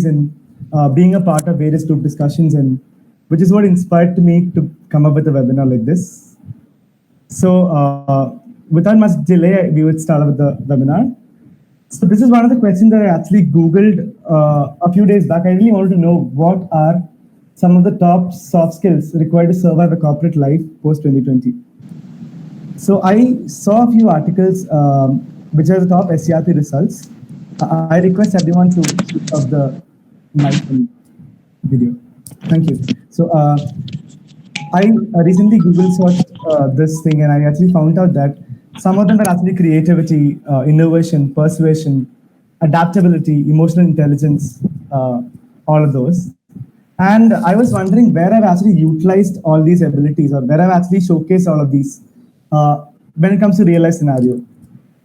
and being a part of various group discussions, and which is what inspired me to come up with a webinar like this. So without much delay, we would start with the webinar. So this is one of the questions that I actually Googled a few days back. I really wanted to know what are some of the top soft skills required to survive a corporate life post 2020. So I saw a few articles which are the top SCRP results. I request everyone to switch off the mic and video. Thank you. So I recently Google searched this thing, and I actually found out that some of them are actually creativity, innovation, persuasion, adaptability, emotional intelligence, all of those. And I was wondering where I've actually utilized all these abilities, or where I've actually showcased all of these when it comes to real life scenario.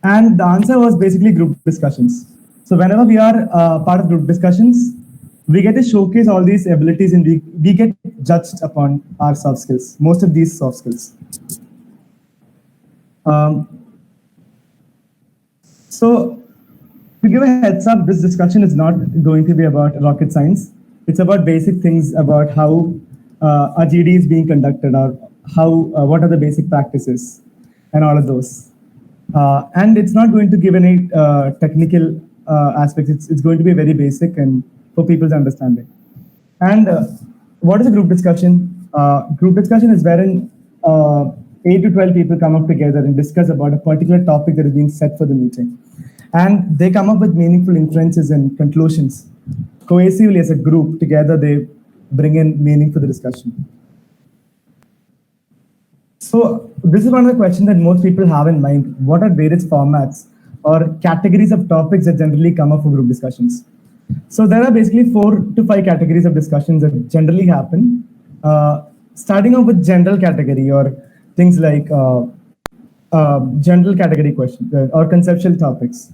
And the answer was basically group discussions. So whenever we are part of group discussions, we get to showcase all these abilities, and we get judged upon our soft skills, most of these soft skills. So to give a heads up, this discussion is not going to be about rocket science. It's about basic things about how a GD is being conducted, or how what are the basic practices and all of those. And it's not going to give any technical aspects. It's going to be very basic and for people's understanding. And what is a group discussion? Group discussion is wherein 8 to 12 people come up together and discuss about a particular topic that is being set for the meeting. And they come up with meaningful inferences and conclusions. Cohesively as a group, together they bring in meaning for the discussion. So this is one of the questions that most people have in mind. What are various formats or categories of topics that generally come up for group discussions? So there are basically 4 to 5 categories of discussions that generally happen. Starting off with general category, or things like general category questions or conceptual topics.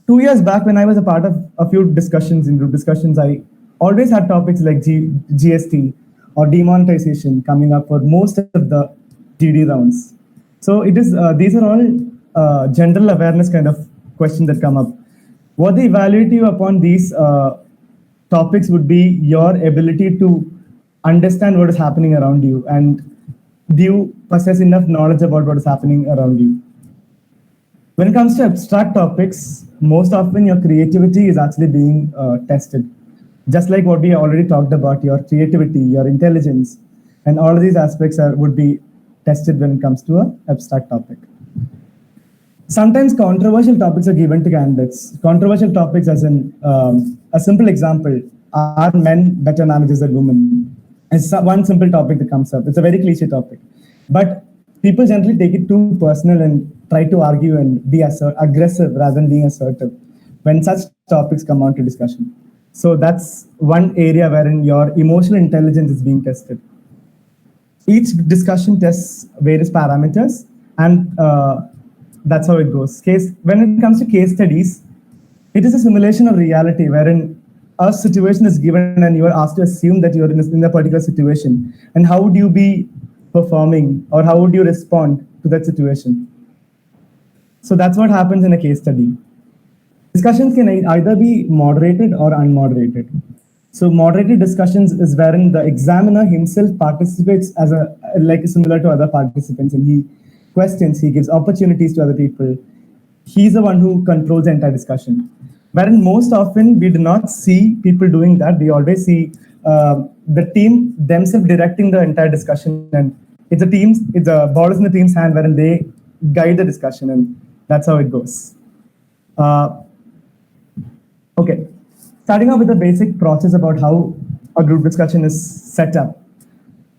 2 years back, when I was a part of a few discussions in group discussions, I always had topics like GST or demonetization coming up for most of the GD rounds. So it is these are all general awareness kind of questions that come up. What they evaluate you upon these topics would be your ability to understand what is happening around you, and do you possess enough knowledge about what is happening around you. When it comes to abstract topics, most often your creativity is actually being tested. Just like what we already talked about, your creativity, your intelligence, and all of these aspects would be tested when it comes to an abstract topic. Sometimes controversial topics are given to candidates. Controversial topics, as in a simple example, are men better managers than women? It's one simple topic that comes up. It's a very cliche topic. But people generally take it too personal and try to argue and be aggressive rather than being assertive when such topics come on to discussion. So that's one area wherein your emotional intelligence is being tested. Each discussion tests various parameters, and that's how it goes. When it comes to case studies, it is a simulation of reality wherein a situation is given and you are asked to assume that you're in a particular situation, and how would you be performing, or how would you respond to that situation. So that's what happens in a case study. Discussions can either be moderated or unmoderated. So moderated discussions is wherein the examiner himself participates as similar to other participants, and he questions, he gives opportunities to other people. He's the one who controls the entire discussion. Wherein most often we do not see people doing that. We always see the team themselves directing the entire discussion, and it's the ball is in the team's hand wherein they guide the discussion, and that's how it goes. Okay, starting off with the basic process about how a group discussion is set up.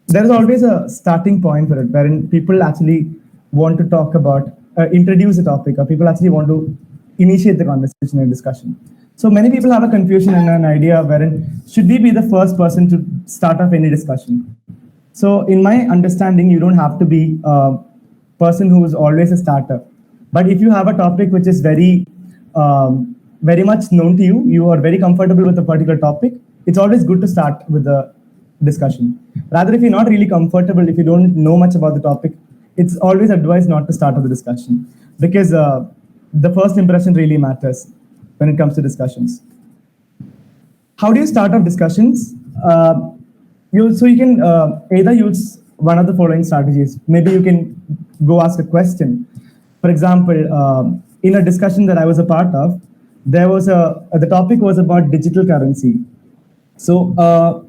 There is always a starting point for it, wherein people actually want to talk about, introduce a topic, or people actually want to initiate the conversation and discussion. So many people have a confusion and an idea wherein should we be the first person to start off any discussion? So in my understanding, you don't have to be a person who is always a starter. But if you have a topic which is very much known to you, you are very comfortable with a particular topic, it's always good to start with the discussion. Rather, if you're not really comfortable, if you don't know much about the topic, it's always advised not to start with the discussion, because the first impression really matters when it comes to discussions. How do you start off discussions? You can either use one of the following strategies. Maybe you can go ask a question. For example, in a discussion that I was a part of, there was the topic was about digital currency. So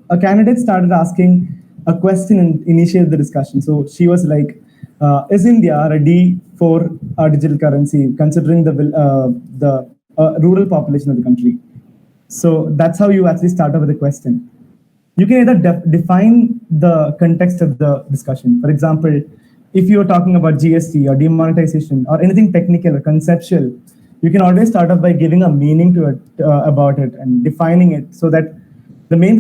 a candidate started asking a question and initiated the discussion. So she was like, "Is India ready for a digital currency, considering the rural population of the country?" So that's how you actually start off with a question. You can either define the context of the discussion. For example, if you're talking about GST or demonetization or anything technical or conceptual, you can always start off by giving a meaning to it, about it, and defining it, so that the main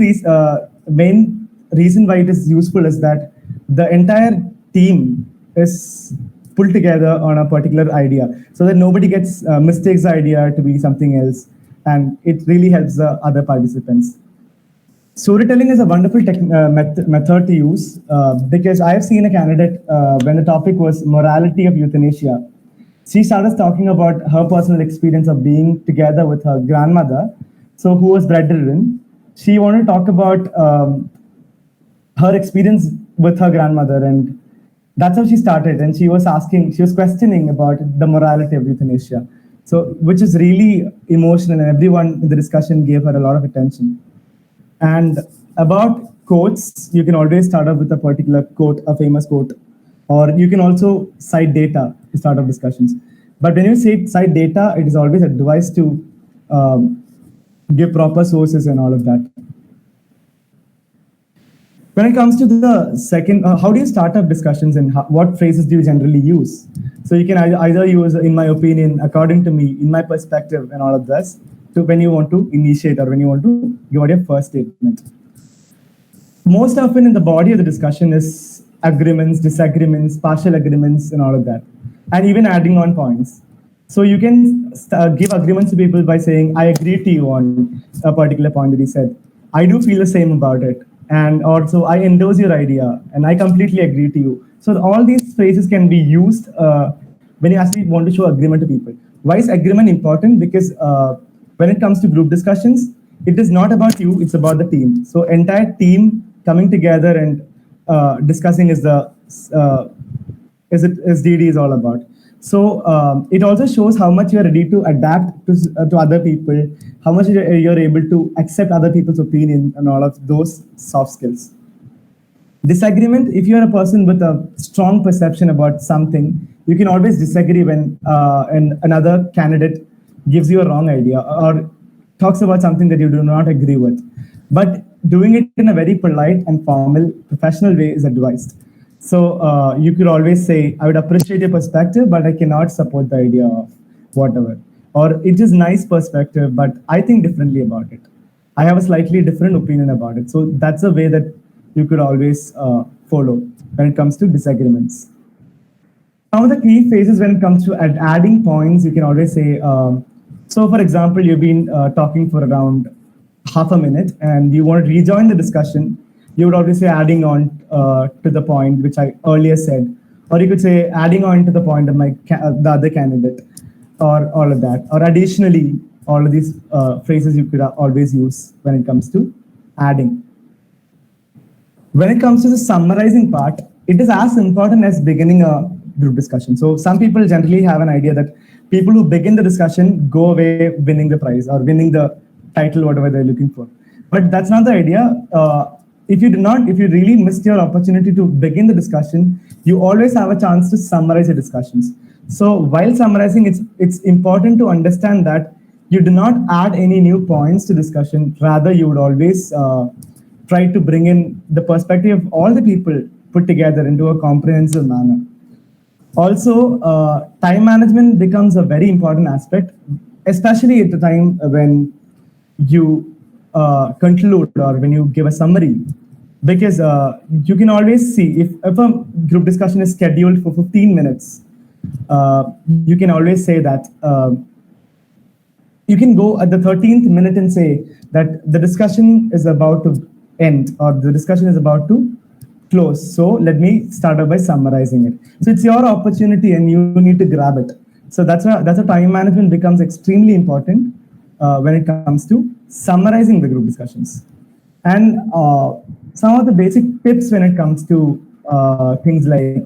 reason why it is useful is that the entire team is pulled together on a particular idea, so that nobody gets mistakes the idea to be something else, and it really helps the other participants. Storytelling is a wonderful method to use, because I have seen a candidate, when the topic was morality of euthanasia. She started talking about her personal experience of being together with her grandmother, so who was bedridden. She wanted to talk about her experience with her grandmother, and that's how she started. And she was questioning about the morality of euthanasia, so which is really emotional, and everyone in the discussion gave her a lot of attention. And about quotes, you can always start off with a particular quote, a famous quote, or you can also cite data to start off discussions. But when you say cite data, it is always advised to give proper sources and all of that. When it comes to the second, how do you start up discussions, and what phrases do you generally use? So you can either use, in my opinion, according to me, in my perspective, and all of this, to when you want to initiate or when you want to give out your first statement. Most often in the body of the discussion is agreements, disagreements, partial agreements, and all of that, and even adding on points. So you can give agreements to people by saying, "I agree to you on a particular point that he said. I do feel the same about it. And also, I endorse your idea, and I completely agree to you." So all these phrases can be used when you actually want to show agreement to people. Why is agreement important? Because when it comes to group discussions, it is not about you, it's about the team. So entire team coming together and discussing is DD is all about. So it also shows how much you're ready to adapt to other people, how much you're able to accept other people's opinion, and all of those soft skills. Disagreement, if you're a person with a strong perception about something, you can always disagree when another candidate gives you a wrong idea or talks about something that you do not agree with. But doing it in a very polite and formal, professional way is advised. So you could always say, "I would appreciate your perspective, but I cannot support the idea of whatever." Or, "It is nice perspective, but I think differently about it. I have a slightly different opinion about it." So that's a way that you could always follow when it comes to disagreements. Some of the key phases when it comes to adding points, you can always say, so for example, you've been talking for around half a minute and you want to rejoin the discussion, you would always say adding on to the point which I earlier said, or you could say adding on to the point of the other candidate, or all of that. Or additionally, all of these phrases you could always use when it comes to adding. When it comes to the summarizing part, it is as important as beginning a group discussion. So some people generally have an idea that people who begin the discussion go away winning the prize or winning the title, whatever they're looking for. But that's not the idea. If you really missed your opportunity to begin the discussion, you always have a chance to summarize the discussions. So while summarizing, it's important to understand that you do not add any new points to discussion. Rather, you would always try to bring in the perspective of all the people put together into a comprehensive manner. Also, time management becomes a very important aspect, especially at the time when you conclude or when you give a summary, because you can always see if a group discussion is scheduled for 15 minutes, you can always say that you can go at the 13th minute and say that the discussion is about to end or the discussion is about to close. So let me start off by summarizing it. So it's your opportunity and you need to grab it. So that's a time management becomes extremely important when it comes to summarizing the group discussions, and some of the basic tips when it comes to things like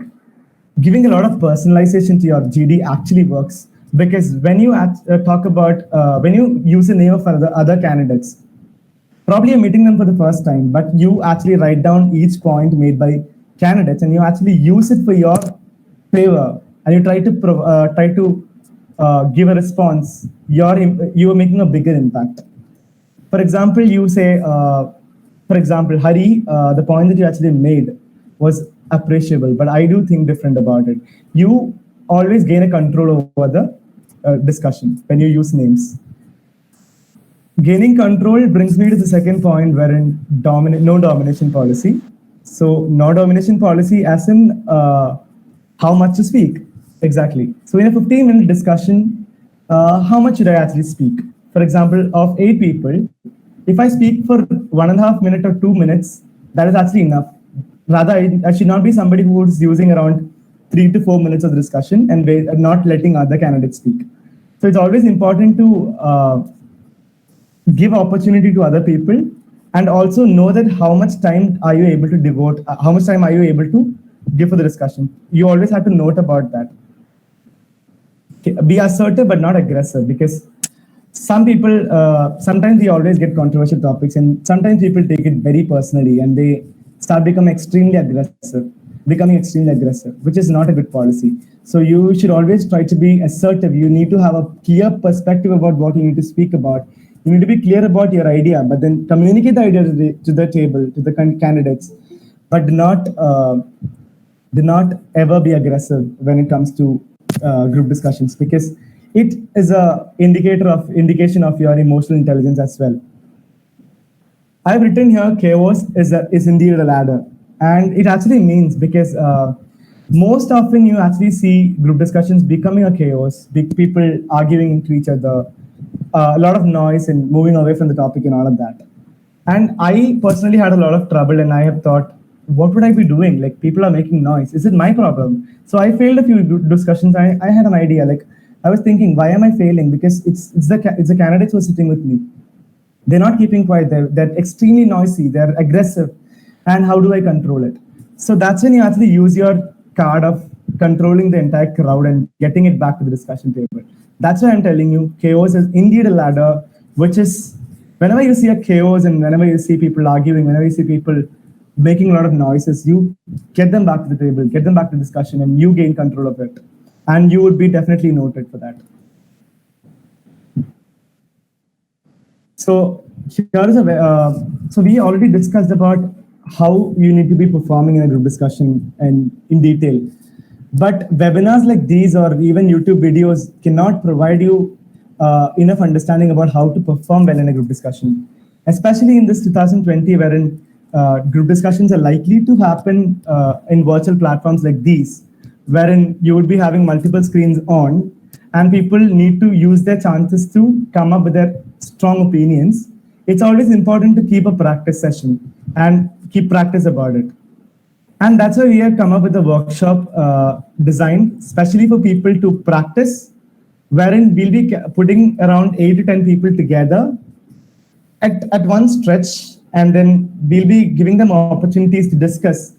giving a lot of personalization to your GD actually works, because when you talk about when you use the name of other candidates, probably you're meeting them for the first time, but you actually write down each point made by candidates and you actually use it for your favor, and you try to give a response. You are making a bigger impact. For example, you say, for example, Hari, the point that you actually made was appreciable, but I do think different about it. You always gain a control over the discussion when you use names. Gaining control brings me to the second point, wherein no domination policy. So no domination policy as in how much to speak. Exactly. So in a 15-minute discussion, how much should I actually speak? For example, of 8 people, if I speak for 1.5 minutes or 2 minutes, that is actually enough. Rather, I should not be somebody who is using around 3 to 4 minutes of the discussion and not letting other candidates speak. So it's always important to give opportunity to other people, and also know that how much time are you able to devote, how much time are you able to give for the discussion. You always have to note about that. Be assertive but not aggressive, because some people, sometimes we always get controversial topics, and sometimes people take it very personally and they start becoming extremely aggressive, which is not a good policy. So you should always try to be assertive. You need to have a clear perspective about what you need to speak about. You need to be clear about your idea, but then communicate the idea to the table, to the candidates, but do not ever be aggressive when it comes to group discussions, because it is a indication of your emotional intelligence as well. I've written here, chaos is indeed a ladder, and it actually means, because most often you actually see group discussions becoming a chaos, big people arguing to each other, a lot of noise and moving away from the topic and all of that. And I personally had a lot of trouble, and I have thought, what would I be doing? Like, people are making noise. Is it my problem? So I failed a few discussions. I had an idea. Like, I was thinking, why am I failing? Because it's the candidates who are sitting with me. They're not keeping quiet. They're extremely noisy. They're aggressive. And how do I control it? So that's when you actually use your card of controlling the entire crowd and getting it back to the discussion table. That's why I'm telling you, chaos is indeed a ladder, which is, whenever you see a chaos and whenever you see people arguing, whenever you see people making a lot of noises, you get them back to the table, get them back to discussion, and you gain control of it. And you would be definitely noted for that. So here is so we already discussed about how you need to be performing in a group discussion and in detail. But webinars like these or even YouTube videos cannot provide you enough understanding about how to perform well in a group discussion, especially in this 2020, wherein group discussions are likely to happen in virtual platforms like these, wherein you would be having multiple screens on, and people need to use their chances to come up with their strong opinions. It's always important to keep a practice session and keep practice about it. And that's why we have come up with a workshop designed especially for people to practice, wherein we'll be putting around 8 to 10 people together at one stretch, and then we'll be giving them opportunities to discuss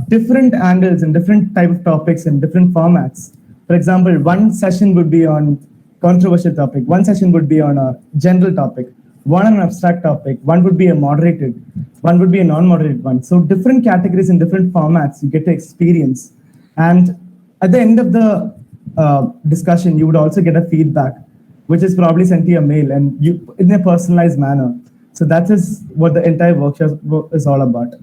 different angles and different type of topics and different formats. For example, one session would be on controversial topic, one session would be on a general topic, one on an abstract topic, one would be a moderated, one would be a non-moderated one. So different categories and different formats you get to experience. And at the end of the discussion, you would also get a feedback, which is probably sent to your mail and you in a personalized manner. So that is what the entire workshop is all about.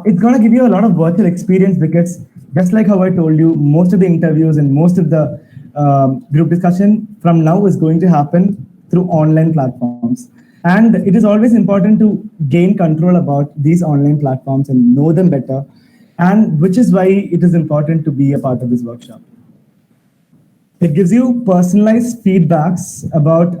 It's going to give you a lot of virtual experience, because just like how I told you, most of the interviews and most of the group discussion from now is going to happen through online platforms. And it is always important to gain control about these online platforms and know them better, and which is why it is important to be a part of this workshop. It gives you personalized feedbacks about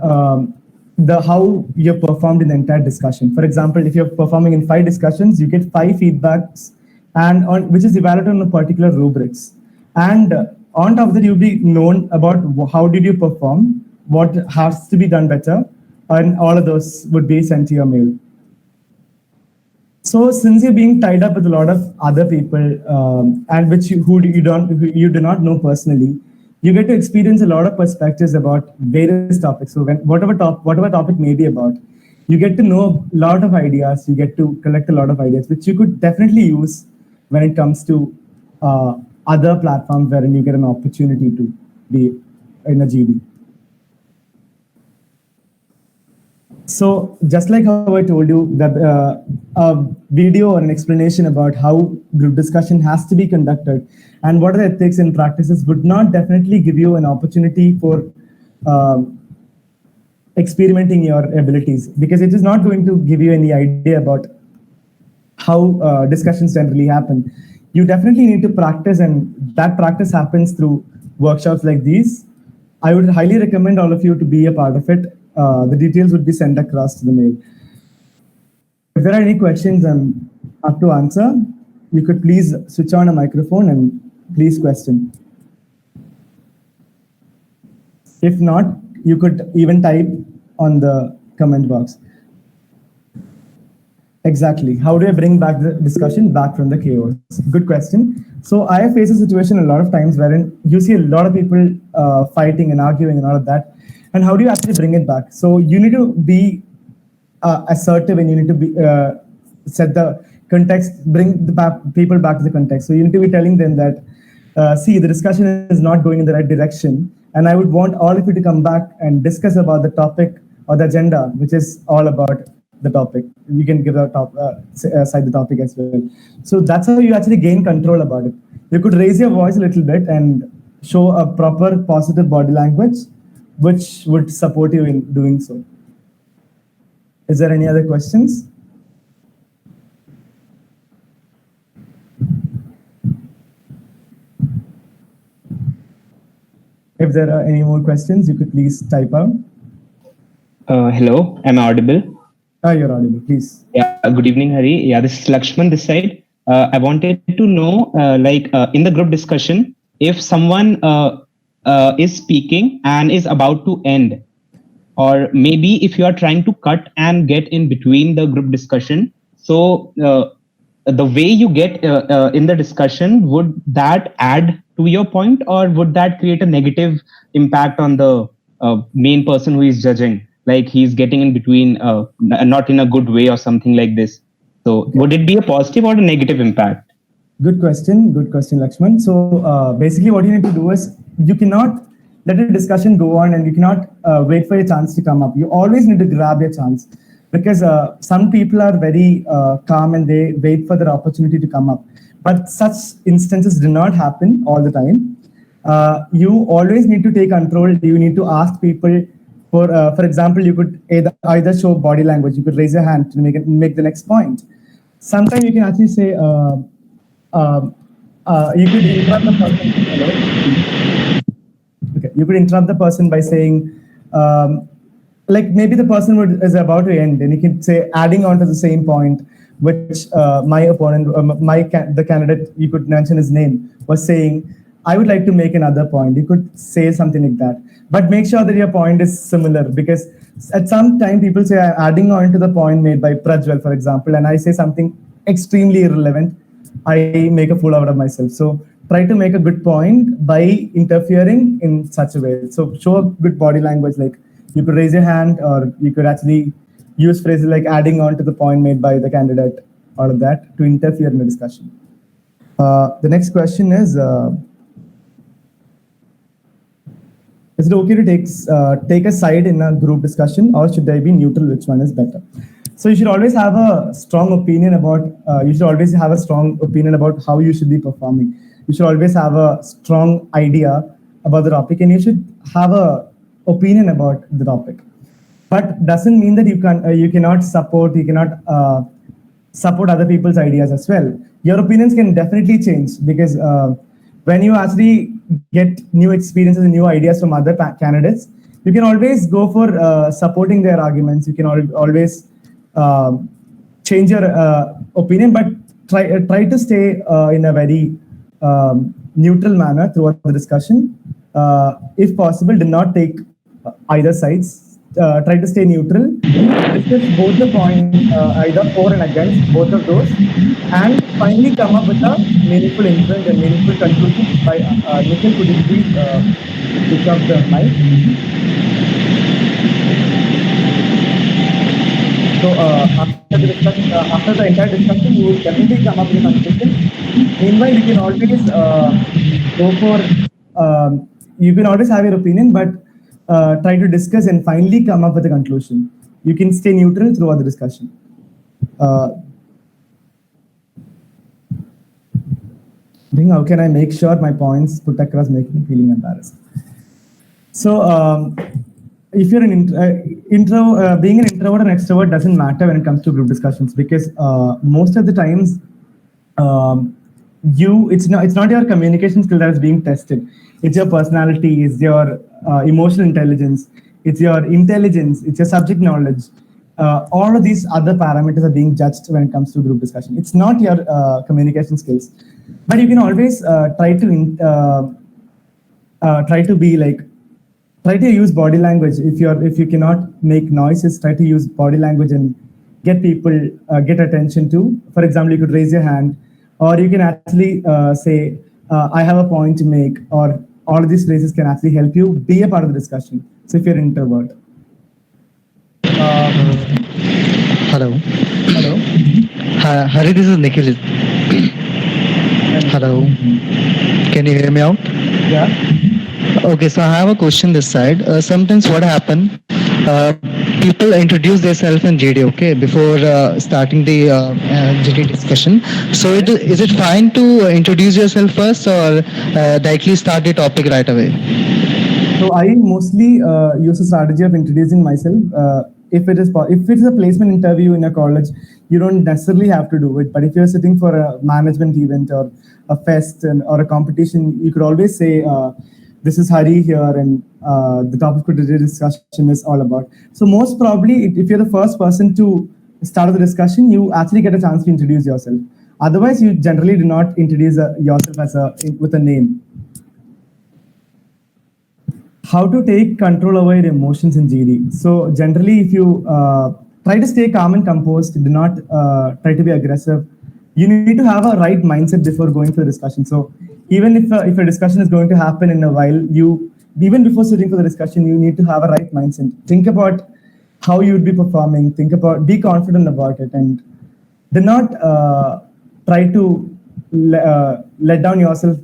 how you're performed in the entire discussion. For example, if you're performing in 5 discussions, you get 5 feedbacks, and which is evaluated on a particular rubrics. And on top of that, you'll be known about how did you perform, what has to be done better, and all of those would be sent to your mail. So since you're being tied up with a lot of other people, and who you do not know personally, you get to experience a lot of perspectives about various topics. So whatever topic may be about, you get to know a lot of ideas. You get to collect a lot of ideas, which you could definitely use when it comes to other platforms wherein you get an opportunity to be in a GD. So just like how I told you that a video or an explanation about how group discussion has to be conducted and what are the ethics and practices would not definitely give you an opportunity for experimenting your abilities, because it is not going to give you any idea about how discussions generally happen. You definitely need to practice, and that practice happens through workshops like these. I would highly recommend all of you to be a part of it. The details would be sent across to the mail. If there are any questions I'm up to answer, you could please switch on a microphone and please question. If not, you could even type on the comment box. Exactly. How do I bring back the discussion back from the chaos? Good question. So I have faced a situation a lot of times wherein you see a lot of people fighting and arguing and all of that. And how do you actually bring it back? So you need to be assertive, and you need to be set the context, bring the people back to the context. So you need to be telling them that, see, the discussion is not going in the right direction, and I would want all of you to come back and discuss about the topic or the agenda, which is all about the topic. You can give the side the topic as well. So that's how you actually gain control about it. You could raise your voice a little bit and show a proper positive body language, which would support you in doing so. Is there any other questions? If there are any more questions, you could please type out. Hello, am I audible? You're audible, please. Yeah, good evening, Hari. Yeah, this is Lakshman this side. I wanted to know, in the group discussion, if someone is speaking and is about to end, or maybe if you are trying to cut and get in between the group discussion, so the way you get in the discussion, would that add to your point, or would that create a negative impact on the main person who is judging? Like he's getting in between, not in a good way or something like this. So would it be a positive or a negative impact? Good question, Lakshman. So basically what you need to do is, you cannot let a discussion go on and you cannot wait for your chance to come up. You always need to grab your chance, because some people are very calm and they wait for their opportunity to come up. But such instances do not happen all the time. You always need to take control. You need to ask people for example, you could either show body language. You could raise your hand to make the next point. Sometimes you can actually say, you could interrupt the person. Hello? Okay, you could interrupt the person by saying, like maybe the person is about to end, and you can say, adding on to the same point, which my opponent, the candidate, you could mention his name, was saying, I would like to make another point. You could say something like that, but make sure that your point is similar, because at some time people say, I'm adding on to the point made by Prajwal, for example, and I say something extremely irrelevant. I make a fool out of myself. So try to make a good point by interfering in such a way. So show a good body language, like you could raise your hand, or you could actually use phrases like adding on to the point made by the candidate, all of that, to interfere in the discussion. The next question is it okay to take a side in a group discussion, or should I be neutral? Which one is better? So you should always have a strong opinion about, how you should be performing. You should always have a strong idea about the topic, and you should have a opinion about the topic. But doesn't mean that you cannot support other people's ideas as well. Your opinions can definitely change, because when you actually get new experiences and new ideas from other candidates, you can always go for supporting their arguments. You can always change your opinion, but try to stay in a very neutral manner throughout the discussion. If possible, do not take either sides. Try to stay neutral. Discuss both the points, either for and against both of those, and finally come up with a meaningful inference and meaningful conclusion. By Nikhil, could you please switch off the mic? So after the entire discussion, you will definitely come up with a conclusion. Meanwhile, you can always go for, you can always have your opinion, but try to discuss and finally come up with a conclusion. You can stay neutral throughout the discussion. How can I make sure my points put across make me feeling embarrassed? So, if you're an being an introvert and extrovert doesn't matter when it comes to group discussions, because most of the times, it's not your communication skill that is being tested. It's your personality, it's your emotional intelligence, it's your intelligence, it's your subject knowledge. All of these other parameters are being judged when it comes to group discussion. It's not your communication skills, but you can always try to use body language. If you cannot make noises, try to use body language and get people get attention to. For example, you could raise your hand, or you can actually say, I have a point to make, or all of these phrases can actually help you be a part of the discussion. So if you're an introvert. Hello. Hello. Hi, Hari, this is Nikhil. Hello. Can you hear me out? Yeah. Okay, so I have a question this side. Sometimes what happen, people introduce themselves in GD, okay, before starting the GD discussion. So is it fine to introduce yourself first, or directly start the topic right away? So I mostly use a strategy of introducing myself. If it's a placement interview in a college, you don't necessarily have to do it. But if you're sitting for a management event or a fest or a competition, you could always say, this is Hari here, and the topic of today's discussion is all about. So most probably, if you're the first person to start the discussion, you actually get a chance to introduce yourself. Otherwise, you generally do not introduce yourself with a name. How to take control over your emotions in GD. So generally, if you try to stay calm and composed, do not try to be aggressive. You need to have a right mindset before going to the discussion. So even if a discussion is going to happen in a while, even before sitting for the discussion, you need to have a right mindset. Think about how you would be performing. Be confident about it, and do not try to let down yourself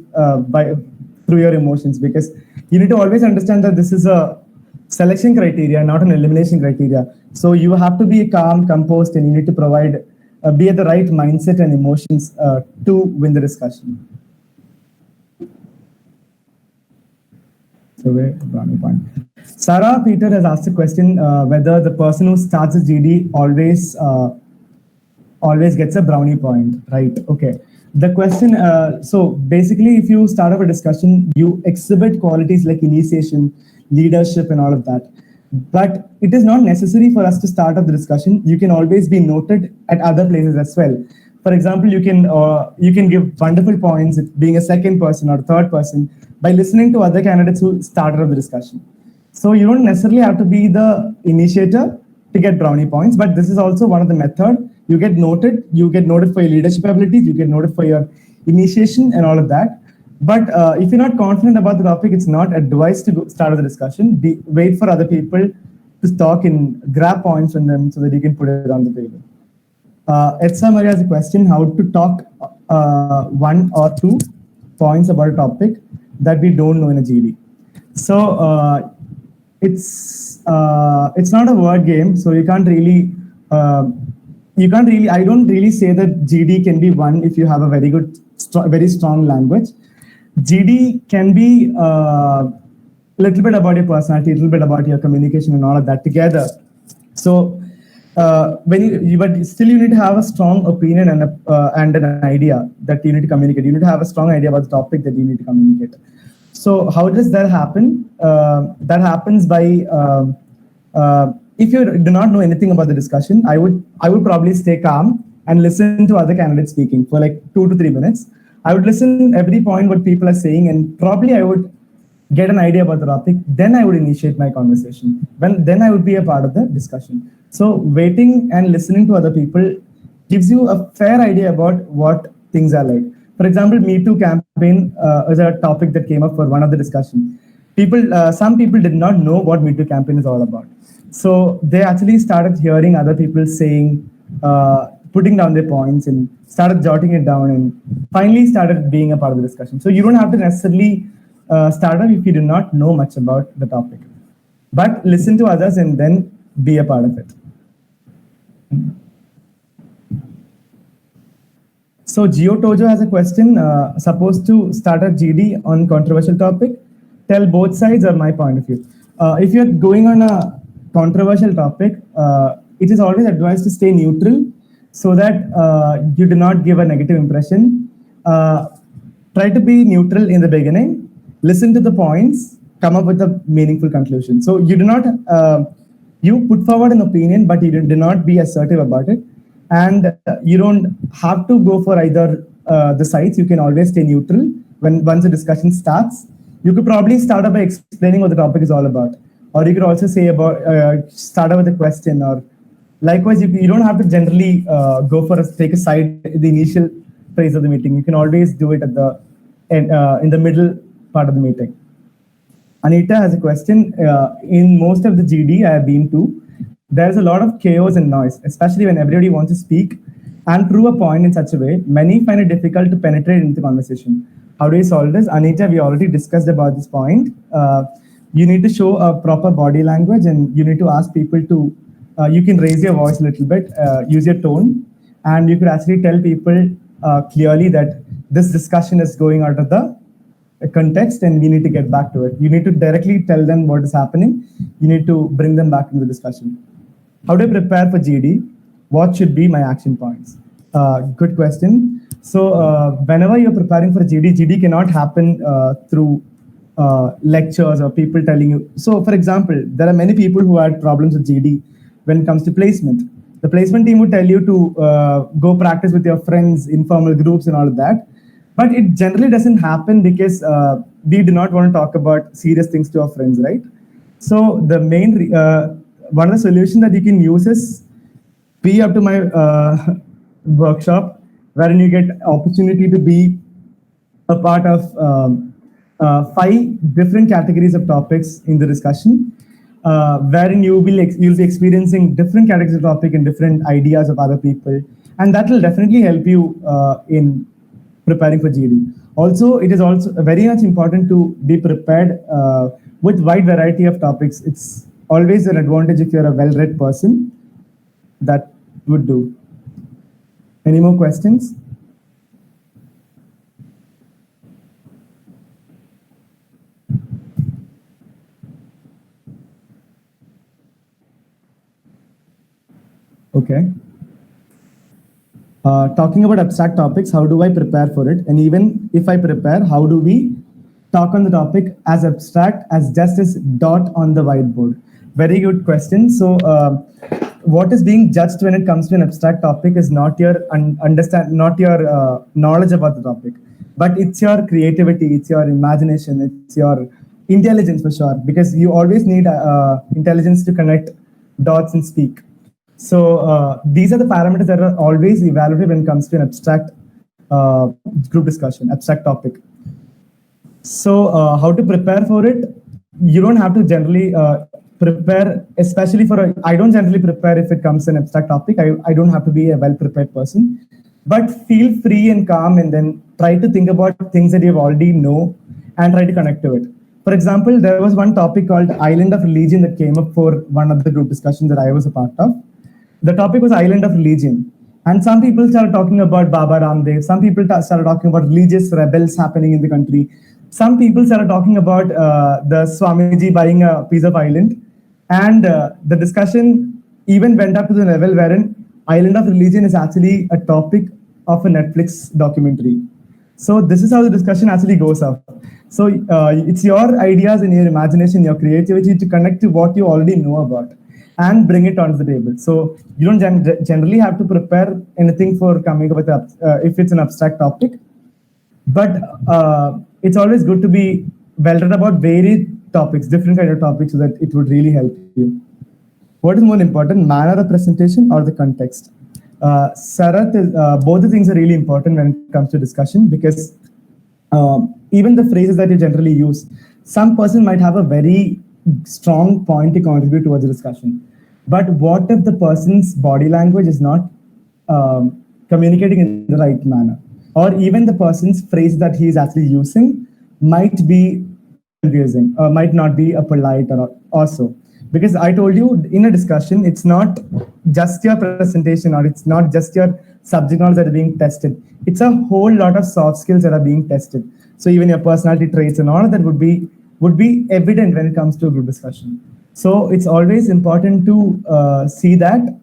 through your emotions, because you need to always understand that this is a selection criteria, not an elimination criteria. So you have to be calm, composed, and you need to be at the right mindset and emotions to win the discussion. So brownie point. Sarah Peter has asked a question whether the person who starts a GD always gets a brownie point, right? Okay. The question, so basically, if you start off a discussion, you exhibit qualities like initiation, leadership, and all of that. But it is not necessary for us to start off the discussion. You can always be noted at other places as well. For example, you can give wonderful points being a second person or third person by listening to other candidates who started off the discussion. So you don't necessarily have to be the initiator to get brownie points, but this is also one of the methods. You get noted for your leadership abilities, you get noted for your initiation and all of that. But if you're not confident about the topic, it's not advised to start the discussion. Wait for other people to talk and grab points from them so that you can put it on the table. Etsa Maria has a question: how to talk one or two points about a topic that we don't know in a GD. So it's not a word game, so you can't really. I don't really say that GD can be won if you have a very strong language. GD can be a little bit about your personality, a little bit about your communication, and all of that together. So but still you need to have a strong opinion and an idea that you need to communicate. You need to have a strong idea about the topic that you need to communicate. So how does that happen? That happens by if you do not know anything about the discussion, I would probably stay calm and listen to other candidates speaking for like 2 to 3 minutes. I would listen every point what people are saying, and probably I would get an idea about the topic, then I would initiate my conversation. Then I would be a part of the discussion. So waiting and listening to other people gives you a fair idea about what things are like. For example, Me Too campaign is a topic that came up for one of the discussion. Some people did not know what Me Too campaign is all about. So they actually started hearing other people saying, putting down their points and started jotting it down and finally started being a part of the discussion. So you don't have to necessarily start up if you do not know much about the topic, but listen to others and then be a part of it. So Gio Tojo has a question. Supposed to start a GD on controversial topic, tell both sides or my point of view. If you're going on a controversial topic, it is always advised to stay neutral so that you do not give a negative impression. Try to be neutral in the beginning, listen to the points, come up with a meaningful conclusion. So you do not, you put forward an opinion, but you do not be assertive about it. And you don't have to go for either the sides. You can always stay neutral once the discussion starts. You could probably start up by explaining what the topic is all about. Or you could also say about, start out with a question, or likewise, you don't have to generally go for take a side in the initial phase of the meeting. You can always do it at the end, in the middle part of the meeting. Anita has a question. In most of the GD I have been to, there's a lot of chaos and noise, especially when everybody wants to speak and prove a point in such a way. Many find it difficult to penetrate into the conversation. How do you solve this? Anita, we already discussed about this point. You need to show a proper body language, and you need to ask people to, you can raise your voice a little bit, use your tone, and you could actually tell people clearly that this discussion is going out of the context and we need to get back to it. You need to directly tell them what is happening. You need to bring them back into the discussion. How do I prepare for GD? What should be my action points? Good question. So whenever you're preparing for GD cannot happen through lectures or people telling you. So for example, there are many people who had problems with GD when it comes to placement. The placement team would tell you to go practice with your friends, informal groups and all of that. But it generally doesn't happen because we do not want to talk about serious things to our friends, right? So the main, one of the solutions that you can use is be up to my workshop, wherein you get opportunity to be a part of 5 different categories of topics in the discussion, wherein you'll be experiencing different categories of topic and different ideas of other people, and that will definitely help you in preparing for GD. Also, it is also very much important to be prepared with wide variety of topics. It's always an advantage if you're a well-read person. That would do. Any more questions? Okay. Talking about abstract topics, how do I prepare for it? And even if I prepare, how do we talk on the topic as abstract as just as dot on the whiteboard? Very good question. So what is being judged when it comes to an abstract topic is not your knowledge about the topic, but it's your creativity, it's your imagination, it's your intelligence for sure, because you always need intelligence to connect dots and speak. So these are the parameters that are always evaluated when it comes to an abstract group discussion, abstract topic. So how to prepare for it? You don't have to generally prepare, especially for I don't generally prepare if it comes to an abstract topic. I don't have to be a well-prepared person, but feel free and calm and then try to think about things that you already know and try to connect to it. For example, there was one topic called Island of Religion that came up for one of the group discussions that I was a part of. The topic was Island of Religion. And some people started talking about Baba Ramdev. Some people started talking about religious rebels happening in the country. Some people started talking about the Swamiji buying a piece of island. And the discussion even went up to the level wherein Island of Religion is actually a topic of a Netflix documentary. So this is how the discussion actually goes up. So it's your ideas and your imagination, your creativity to connect to what you already know about and bring it onto the table. So you don't generally have to prepare anything for coming up with if it's an abstract topic, but it's always good to be well read about varied topics, different kind of topics, so that it would really help you. What is more important, manner of presentation or the context? Sarath, both the things are really important when it comes to discussion, because even the phrases that you generally use, some person might have a very strong point to contribute towards the discussion. But what if the person's body language is not communicating in the right manner? Or even the person's phrase that he is actually using might be confusing, or might not be a polite or also. Because I told you in a discussion, it's not just your presentation or it's not just your subject knowledge that are being tested. It's a whole lot of soft skills that are being tested. So even your personality traits and all of that would be evident when it comes to a group discussion. So it's always important to see that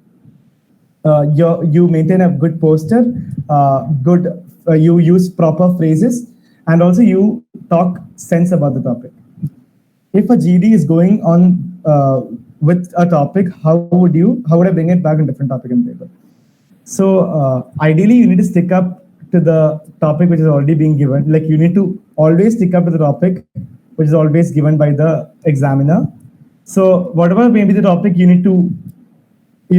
you maintain a good posture, you use proper phrases, and also you talk sense about the topic. If a GD is going on with a topic, how would I bring it back in different topic and paper? So ideally, you need to stick up to the topic which is already being given. Like you need to always stick up to the topic which is always given by the examiner. So whatever may be the topic, you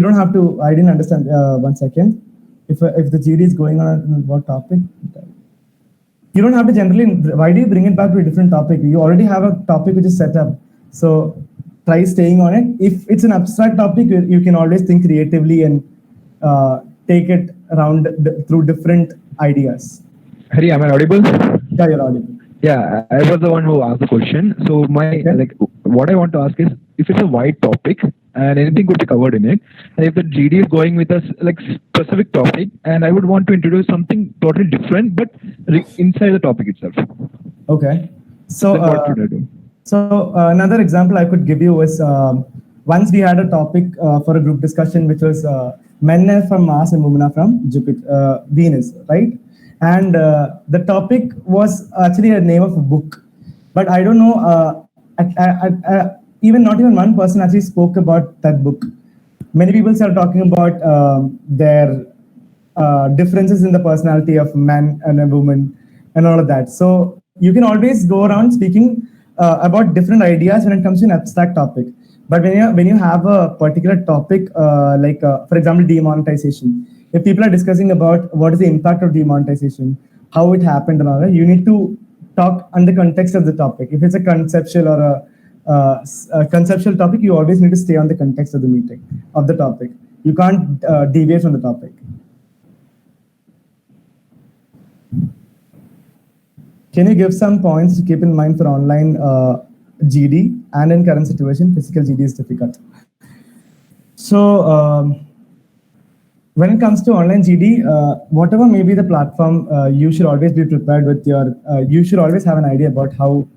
don't have to. I didn't understand. 1 second. If the GD is going on what topic, you don't have to generally. Why do you bring it back to a different topic? You already have a topic which is set up. So try staying on it. If it's an abstract topic, you can always think creatively and take it around through different ideas. Hari, am I audible? Yeah, you're audible. Yeah, I was the one who asked the question. So what I want to ask is, if it's a wide topic and anything could be covered in it, and if the GD is going with a specific topic, and I would want to introduce something totally different, but inside the topic itself. Okay. So what should I do? So another example I could give you is once we had a topic for a group discussion, which was men are from Mars and women are from Jupiter, Venus, right? And the topic was actually a name of a book, but I don't know. Not even one person actually spoke about that book. Many people started talking about their differences in the personality of man and a woman and all of that. So you can always go around speaking about different ideas when it comes to an abstract topic. But when you have a particular topic, for example, demonetization, if people are discussing about what is the impact of demonetization, how it happened and all that, you need to talk on the context of the topic. If it's a conceptual or a conceptual topic, you always need to stay on the context of the meeting, of the topic. You can't deviate from the topic. Can you give some points to keep in mind for online GD, and in current situation, physical GD is difficult? So when it comes to online GD, whatever may be the platform, you should always be prepared with you should always have an idea about how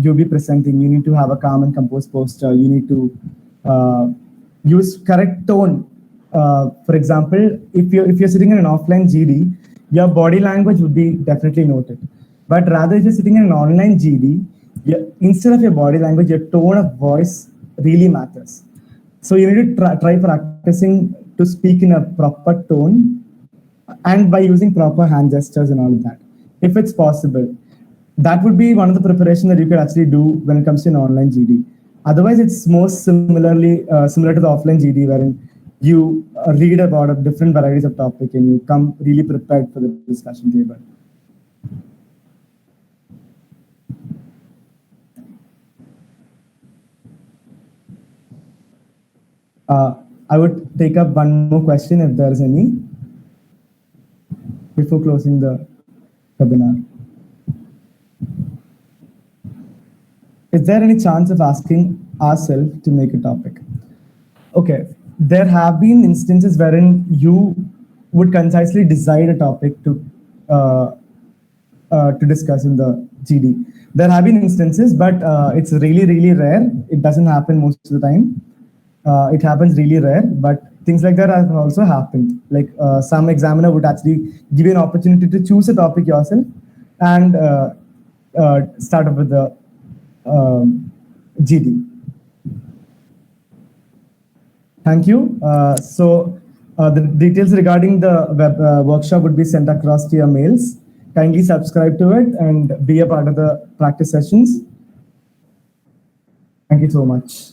you'll be presenting. You need to have a calm and composed posture. You need to use correct tone. For example, if you're sitting in an offline GD, your body language would be definitely noted. But rather, if you're sitting in an online GD, instead of your body language, your tone of voice really matters. So you need to try practicing to speak in a proper tone and by using proper hand gestures and all of that, if it's possible. That would be one of the preparation that you could actually do when it comes to an online GD. Otherwise, it's most similar to the offline GD, wherein you read about different varieties of topic and you come really prepared for the discussion table. I would take up one more question if there is any before closing the webinar. Is there any chance of asking ourselves to make a topic? Okay, there have been instances wherein you would concisely decide a topic to discuss in the GD. There have been instances, but it's really, really rare. It doesn't happen most of the time. It happens really rare, but things like that have also happened. Like some examiner would actually give you an opportunity to choose a topic yourself and start up with the GD. Thank you. So the details regarding the web workshop would be sent across to your mails. kindly subscribe to it and be a part of the practice sessions. Thank you so much.